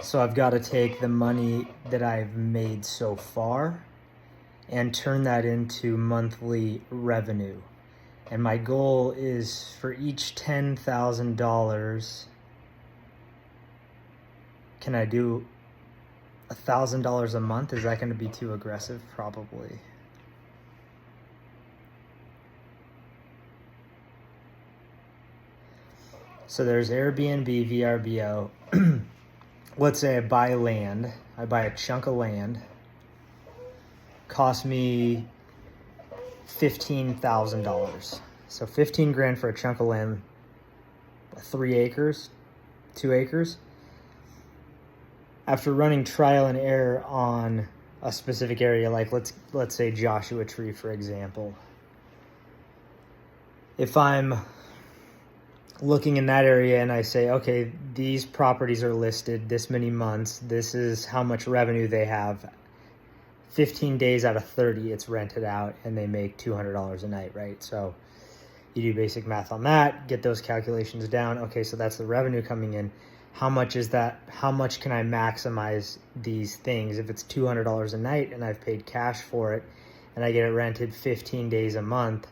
So I've got to take the money that I've made so far and turn that into monthly revenue. And my goal is for each $10,000, can I do $1,000 a month? Is that going to be too aggressive? Probably. So there's Airbnb, VRBO. Let's say I buy land. I buy a chunk of land. Cost me $15,000. So 15 grand for a chunk of land, 3 acres, 2 acres. After running trial and error on a specific area, like let's say Joshua Tree, for example. If I'm looking in that area and I say, okay, these properties are listed this many months, this is how much revenue they have. 15 days out of 30, it's rented out and they make $200 a night, right? So you do basic math on that, get those calculations down. Okay, so that's the revenue coming in. How much is that? How much can I maximize these things? If it's $200 a night and I've paid cash for it and I get it rented 15 days a month,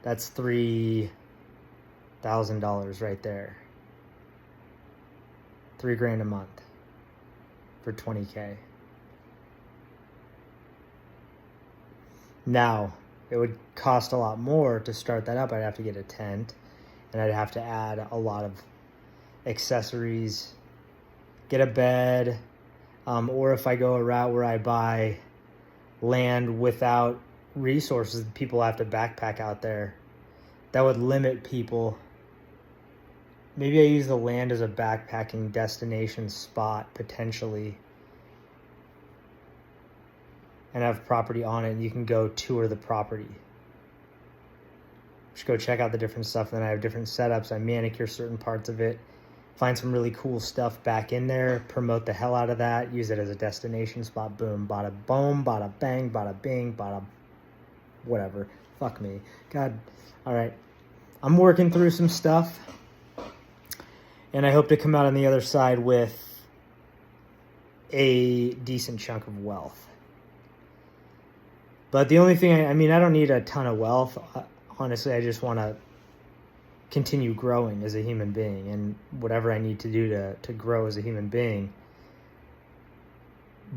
that's $3,000 right there. 3 grand a month for 20K. Now, it would cost a lot more to start that up. I'd have to get a tent and I'd have to add a lot of accessories, get a bed, or if I go a route where I buy land without resources, people have to backpack out there. That would limit people. Maybe I use the land as a backpacking destination spot potentially and have property on it and you can go tour the property. Just go check out the different stuff. And then I have different setups. I manicure certain parts of it, find some really cool stuff back in there, promote the hell out of that, use it as a destination spot. Boom, bada boom, bada bang, bada bing, bada whatever. Fuck me. God. All right. I'm working through some stuff and I hope to come out on the other side with a decent chunk of wealth. But the only thing, I mean, I don't need a ton of wealth. Honestly, I just want to continue growing as a human being, and whatever I need to do to grow as a human being,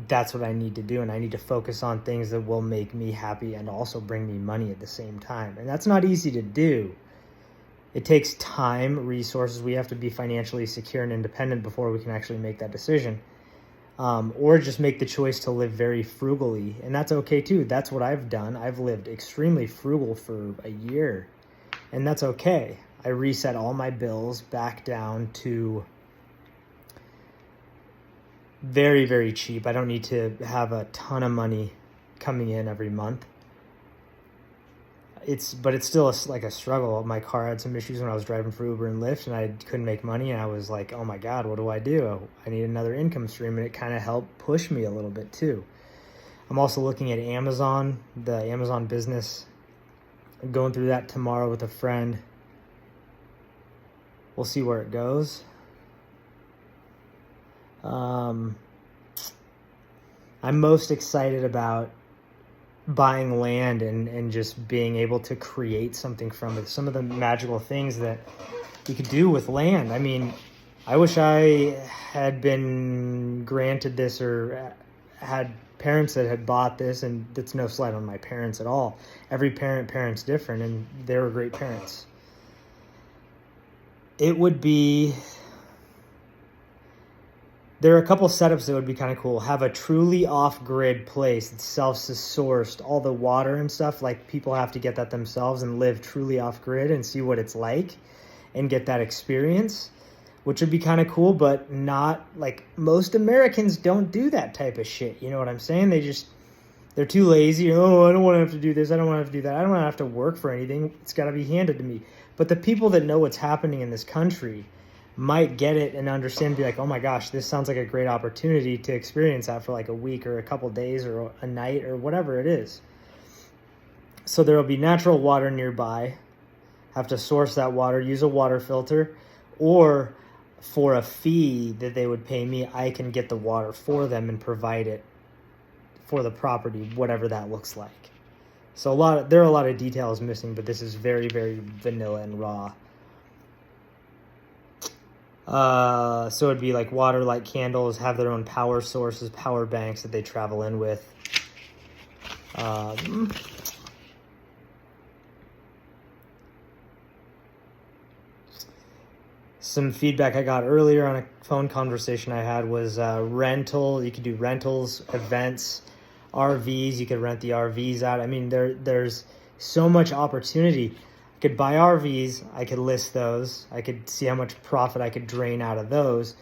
that's what I need to do. And I need to focus on things that will make me happy and also bring me money at the same time. And that's not easy to do. It takes time, resources. We have to be financially secure and independent before we can actually make that decision. Or just make the choice to live very frugally. And that's okay too. That's what I've done. I've lived extremely frugal for a year, and that's okay. I reset all my bills back down to very, very cheap. I don't need to have a ton of money coming in every month. But it's still like a struggle. My car had some issues when I was driving for Uber and Lyft, and I couldn't make money. And I was like, oh my God, what do? I need another income stream. And it kind of helped push me a little bit too. I'm also looking at Amazon, the Amazon business. I'm going through that tomorrow with a friend. We'll see where it goes. I'm most excited about buying land and just being able to create something from it. Some of the magical things that you could do with land. I mean, I wish I had been granted this or had parents that had bought this, and that's no slight on my parents at all. Every parent's different, and they were great parents. There are a couple setups that would be kind of cool. Have a truly off-grid place that's self-sourced, all the water and stuff, like people have to get that themselves and live truly off-grid and see what it's like and get that experience, which would be kind of cool, but not like most Americans don't do that type of shit. You know what I'm saying? They're too lazy. Oh, I don't want to have to do this. I don't want to have to do that. I don't want to have to work for anything. It's got to be handed to me. But the people that know what's happening in this country might get it and understand and be like, oh my gosh, this sounds like a great opportunity to experience that for like a week or a couple days or a night or whatever it is. So there will be natural water nearby. Have to source that water, use a water filter, or for a fee that they would pay me, I can get the water for them and provide it for the property, whatever that looks like. So there are a lot of details missing, but this is very, very vanilla and raw. So it'd be like water, light candles, have their own power sources, power banks that they travel in with. Some feedback I got earlier on a phone conversation I had was rental. You could do rentals, events, RVs. You could rent the RVs out. I mean, there's so much opportunity. I could buy RVs. I could list those. I could see how much profit I could drain out of those.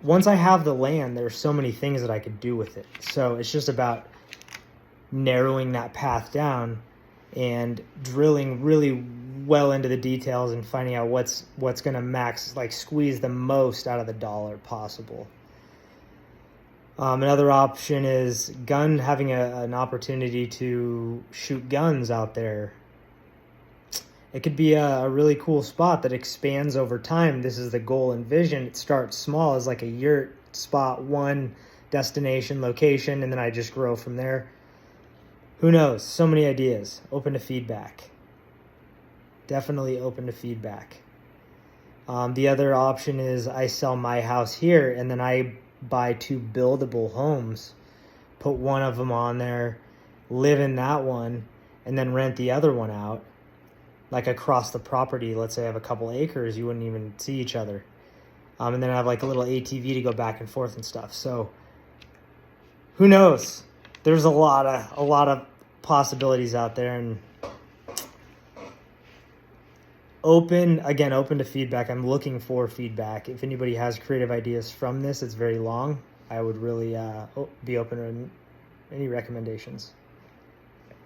Once I have the land, there's so many things that I could do with it. So it's just about narrowing that path down and drilling really well into the details and finding out what's going to squeeze the most out of the dollar possible. Another option is having an opportunity to shoot guns out there. It could be a really cool spot that expands over time. This is the goal and vision. It starts small as like a yurt spot, one destination location, and then I just grow from there. Who knows? So many ideas. Open to feedback. Definitely open to feedback. The other option is I sell my house here and then I buy 2 buildable homes, put one of them on there, live in that one, and then rent the other one out. Like across the property, let's say I have a couple acres, you wouldn't even see each other. And then I have like a little ATV to go back and forth and stuff. So who knows? There's a lot of possibilities out there, and open to feedback. I'm looking for feedback. If anybody has creative ideas from this, it's very long. I would really be open to any recommendations.